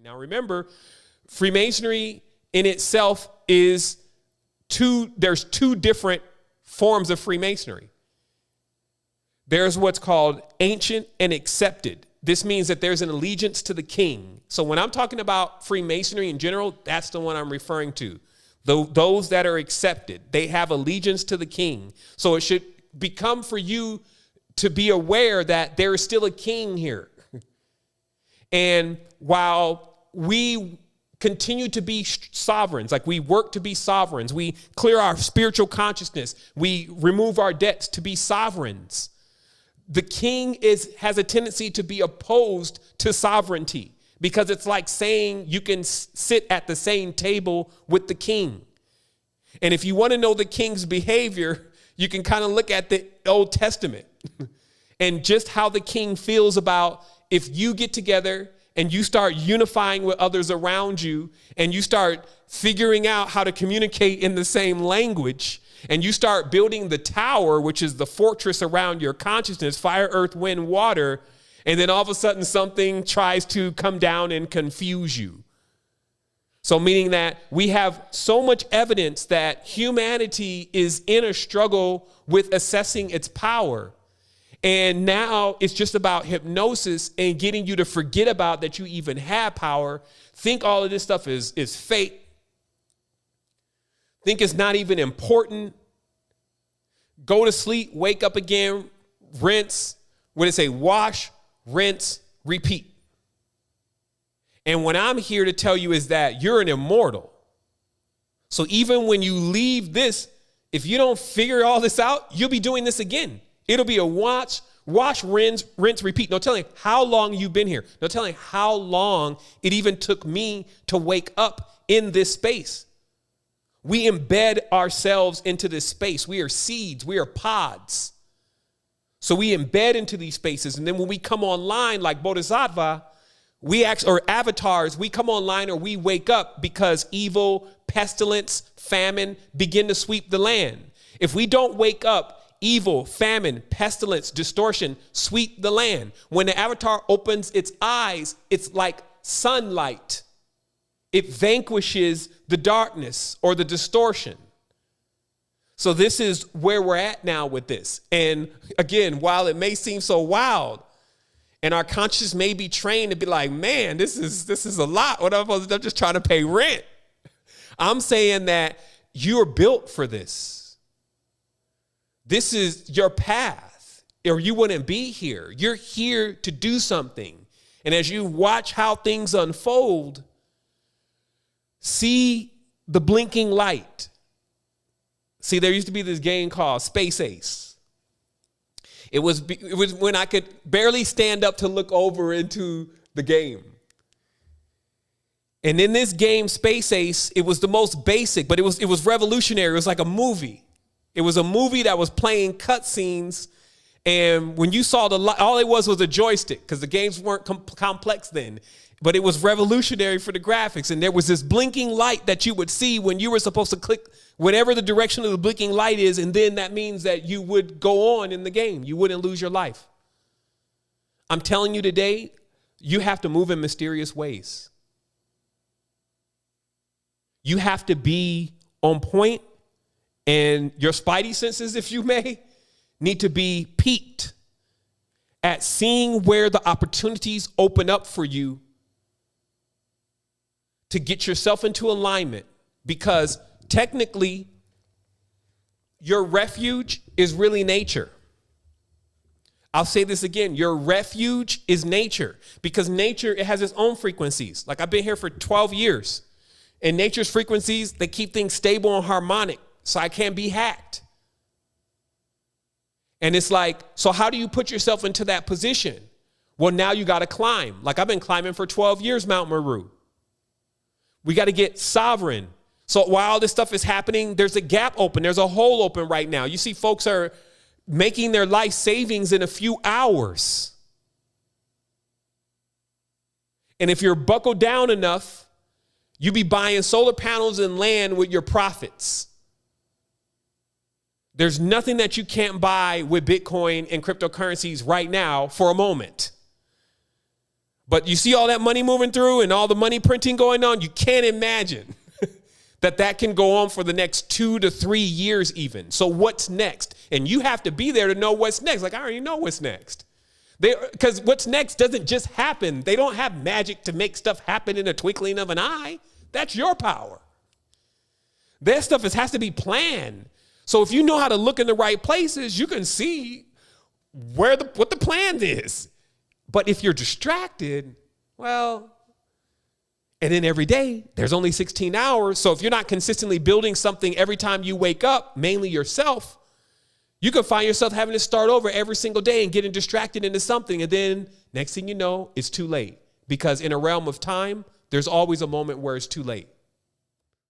Now remember, Freemasonry in itself is there's two different forms of Freemasonry. There's what's called ancient and accepted. This means that there's an allegiance to the king. So when I'm talking about Freemasonry in general, that's the one I'm referring to. Those that are accepted, they have allegiance to the king. So it should become for you to be aware that there is still a king here. And while we continue to be sovereigns, like we work to be sovereigns, we clear our spiritual consciousness, we remove our debts to be sovereigns, the king has a tendency to be opposed to sovereignty, because it's like saying you can sit at the same table with the king. And if you want to know the king's behavior, you can kind of look at the Old Testament and just how the king feels about if you get together and you start unifying with others around you and you start figuring out how to communicate in the same language and you start building the tower, which is the fortress around your consciousness, fire, earth, wind, water, and then all of a sudden something tries to come down and confuse you. So meaning that we have so much evidence that humanity is in a struggle with assessing its power. And now it's just about hypnosis and getting you to forget about that you even have power. Think all of this stuff is fake. Think it's not even important. Go to sleep, wake up again, rinse. What did it say? Wash, rinse, repeat. And what I'm here to tell you is that you're an immortal. So even when you leave this, if you don't figure all this out, you'll be doing this again. It'll be a wash, rinse, repeat. No telling how long you've been here. No telling how long it even took me to wake up in this space. We embed ourselves into this space. We are seeds. We are pods. So we embed into these spaces. And then when we come online like Bodhisattva, or avatars, we come online or we wake up because evil, pestilence, famine begin to sweep the land. If we don't wake up, evil, famine, pestilence, distortion sweep the land. When the avatar opens its eyes, it's like sunlight. It vanquishes the darkness or the distortion. So this is where we're at now with this. And again, while it may seem so wild, and our conscience may be trained to be like, man, this is a lot. What am I supposed to do? I'm just trying to pay rent. I'm saying that you're built for this. This is your path, or you wouldn't be here. You're here to do something. And as you watch how things unfold, see the blinking light. See, there used to be this game called Space Ace. It was when I could barely stand up to look over into the game. And in this game, Space Ace, it was the most basic, but it was revolutionary. It was like a movie. It was a movie that was playing cutscenes. And when you saw all it was a joystick, because the games weren't complex then. But it was revolutionary for the graphics. And there was this blinking light that you would see when you were supposed to click whatever the direction of the blinking light is. And then that means that you would go on in the game. You wouldn't lose your life. I'm telling you today, you have to move in mysterious ways. You have to be on point, and your spidey senses, if you may, need to be peaked at seeing where the opportunities open up for you to get yourself into alignment, because technically your refuge is really nature. I'll say this again. Your refuge is nature, because nature, it has its own frequencies. Like I've been here for 12 years, and nature's frequencies, they keep things stable and harmonic, so I can't be hacked. And it's like, so how do you put yourself into that position? Well, now you got to climb. Like I've been climbing for 12 years, Mount Meru. We got to get sovereign. So while all this stuff is happening, there's a gap open. There's a hole open right now. You see folks are making their life savings in a few hours. And if you're buckled down enough, you be buying solar panels and land with your profits. There's nothing that you can't buy with Bitcoin and cryptocurrencies right now for a moment. But you see all that money moving through and all the money printing going on, you can't imagine that can go on for the next 2 to 3 years even. So what's next? And you have to be there to know what's next. Like, I already know what's next. Because what's next doesn't just happen. They don't have magic to make stuff happen in a twinkling of an eye. That's your power. Their stuff has to be planned. So if you know how to look in the right places, you can see what the plan is. But if you're distracted, well, and then every day, there's only 16 hours. So if you're not consistently building something every time you wake up, mainly yourself, you could find yourself having to start over every single day and getting distracted into something. And then next thing you know, it's too late. Because in a realm of time, there's always a moment where it's too late.